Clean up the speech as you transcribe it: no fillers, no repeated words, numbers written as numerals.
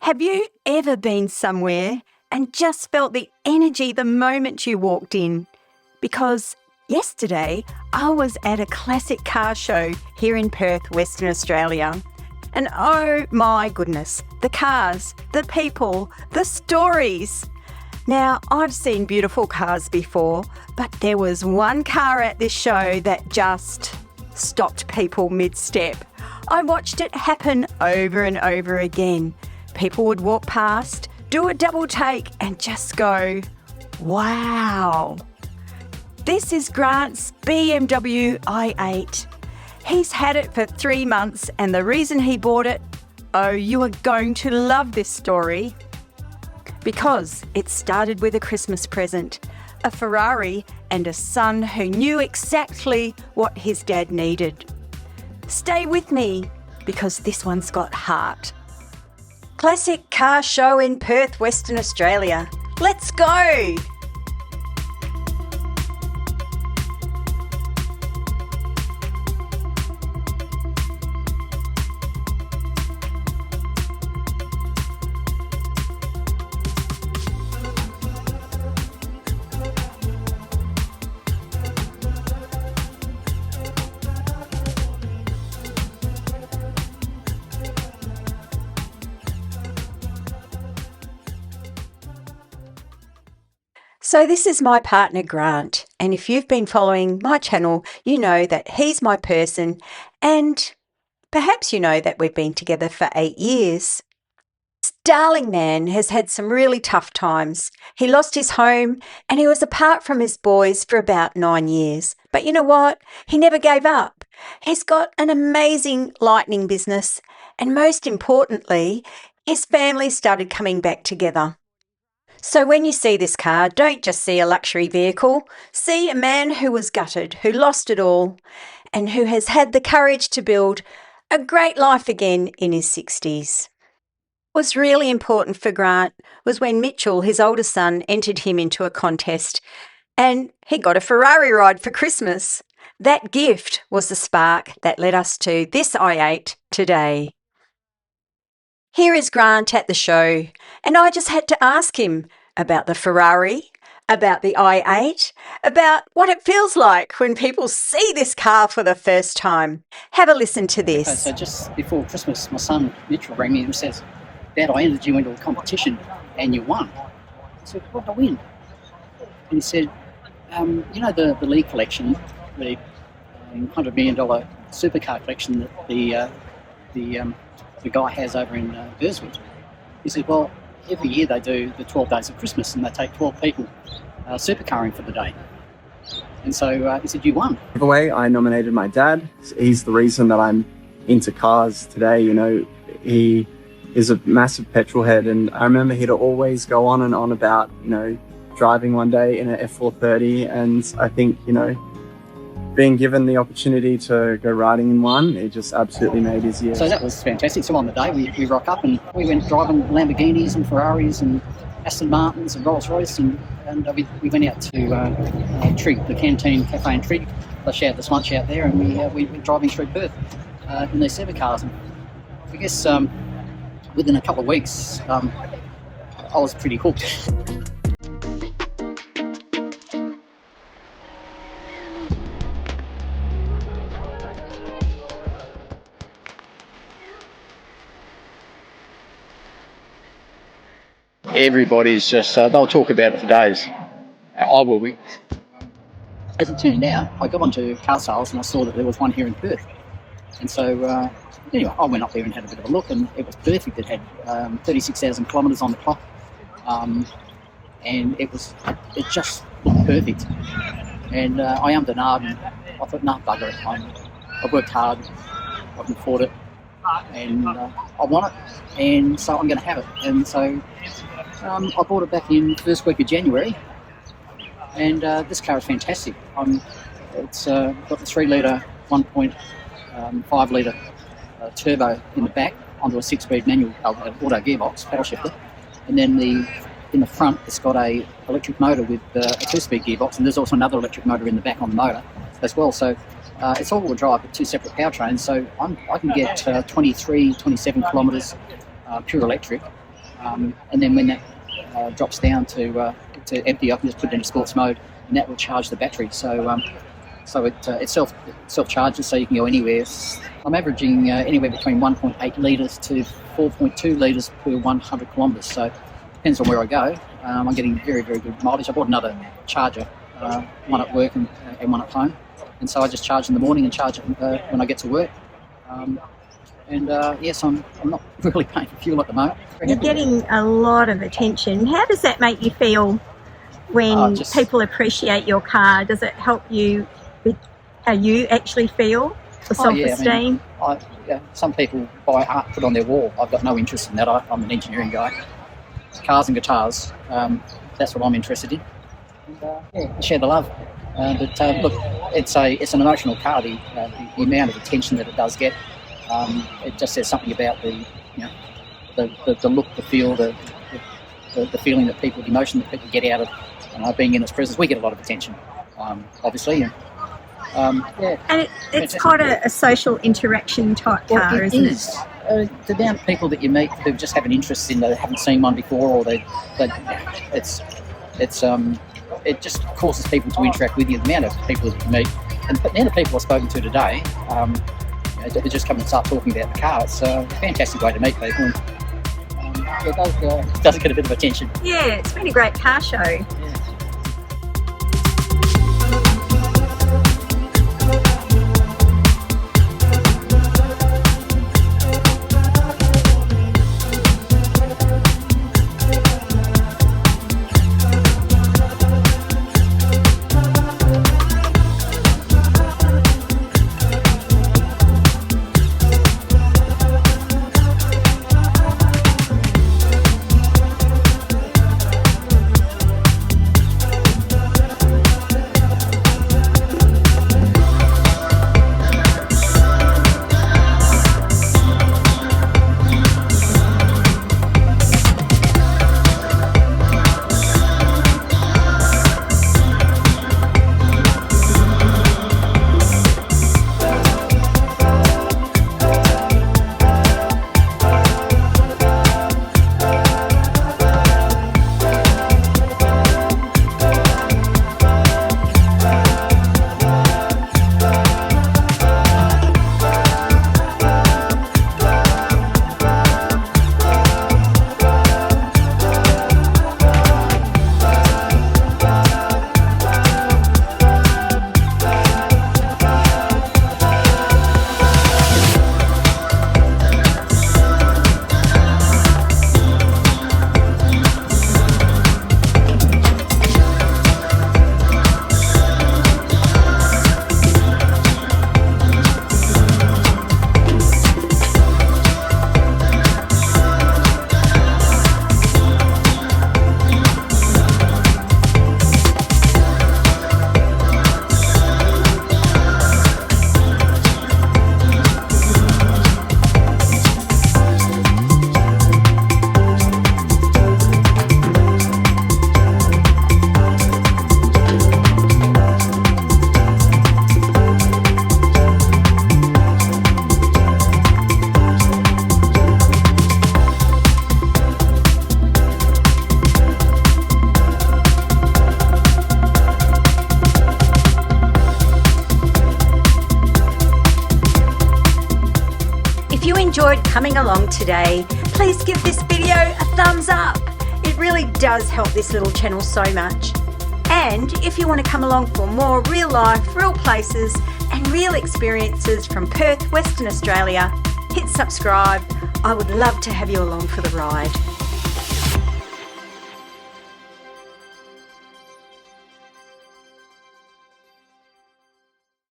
Have you ever been somewhere and just felt the energy the moment you walked in? Because yesterday I was at a classic car show here in Perth, Western Australia. And oh my goodness, the cars, the people, the stories. Now, I've seen beautiful cars before, but there was one car at this show that just stopped people mid-step. I watched it happen over and over again. People would walk past, do a double take and just go, wow. This is Grant's BMW i8. He's had it for 3 months and the reason he bought it, oh, you are going to love this story. Because it started with a Christmas present, a Ferrari and a son who knew exactly what his dad needed. Stay with me because this one's got heart. Classic car show in Perth, Western Australia. Let's go! So this is my partner Grant, and if you've been following my channel, you know that he's my person, and perhaps you know that we've been together for 8 years. This darling man has had some really tough times. He lost his home and he was apart from his boys for about 9 years. But you know what? He never gave up. He's got an amazing lighting business, and most importantly, his family started coming back together. So when you see this car, don't just see a luxury vehicle. See a man who was gutted, who lost it all, and who has had the courage to build a great life again in his 60s. What was really important for Grant was when Mitchell, his older son, entered him into a contest and he got a Ferrari ride for Christmas. That gift was the spark that led us to this i8 today. Here is Grant at the show, and I just had to ask him about the Ferrari, about the i8, about what it feels like when people see this car for the first time. Have a listen to this. So just before Christmas, my son Mitchell rang me and says, "Dad, I entered you into a competition and you won." I said, "What did I win?" And he said, "You know the Lee collection, the $100 million supercar collection that the guy has over in Burswood." He said, "Well, every year they do the 12 days of Christmas and they take 12 people supercarring for the day." And so he said, "You won." The way I nominated my dad, he's the reason that I'm into cars today. You know, he is a massive petrol head, and I remember he'd always go on and on about, you know, driving one day in an F430, and I think, you know, being given the opportunity to go riding in one, it just absolutely made his year. So that was fantastic. So on the day we rock up and we went driving Lamborghinis and Ferraris and Aston Martins and Rolls Royce, and we went out to Trig, the Canteen Cafe in Trig. They shared this lunch out there, and we went driving through Perth in these supercars. And I guess within a couple of weeks, I was pretty hooked. Everybody's just, they'll talk about it for days. I will be. As it turned out, I got onto car sales and I saw that there was one here in Perth. And so, anyway, I went up there and had a bit of a look, and it was perfect. It had 36,000 kilometres on the clock. And it just looked perfect. And I ummed and ahed, and I thought, nah, bugger it. I worked hard, I can afford it, and I want it, and so I'm going to have it. And so I bought it back in the first week of January, and this car is fantastic. It's got the 3-litre, 1.5 litre turbo in the back onto a 6-speed manual auto gearbox, paddle shifter, and then in the front it's got a electric motor with a 2-speed gearbox, and there's also another electric motor in the back on the motor as well. So it's all-wheel drive with 2 separate powertrains, so I can get 23, 27 kilometres pure electric And then when that drops down to empty, I can just put it into sports mode, and that will charge the battery. So it self charges, so you can go anywhere. I'm averaging anywhere between 1.8 litres to 4.2 litres per 100 kilometres. So depends on where I go. I'm getting very, very good mileage. I bought another charger, one at work and one at home, and so I just charge in the morning and charge it when I get to work. Yes, I'm not really paying for fuel at the moment. You're getting a lot of attention. How does that make you feel when people appreciate your car? Does it help you with how you actually feel for self-esteem? Some people buy art, put on their wall. I've got no interest in that. I'm an engineering guy. Cars and guitars, that's what I'm interested in. And, share the love. But look, it's an emotional car. The amount of attention that it does get, it just says something about the look, the feel, the feeling that people, the emotion that people get out of being in its presence. We get a lot of attention, obviously. And it's quite a social interaction type car, isn't it? The amount of people that you meet who just have an interest in, they haven't seen one before, or it just causes people to interact with you. The amount of people that you meet, and the amount of people I've spoken to today, who just come and start talking about the car. It's a fantastic way to meet people. It does get a bit of attention. Yeah, it's been a great car show. Yeah. If you enjoyed coming along today, please give this video a thumbs up. It really does help this little channel so much. And if you want to come along for more real life, real places and real experiences from Perth, Western Australia, hit subscribe. I would love to have you along for the ride.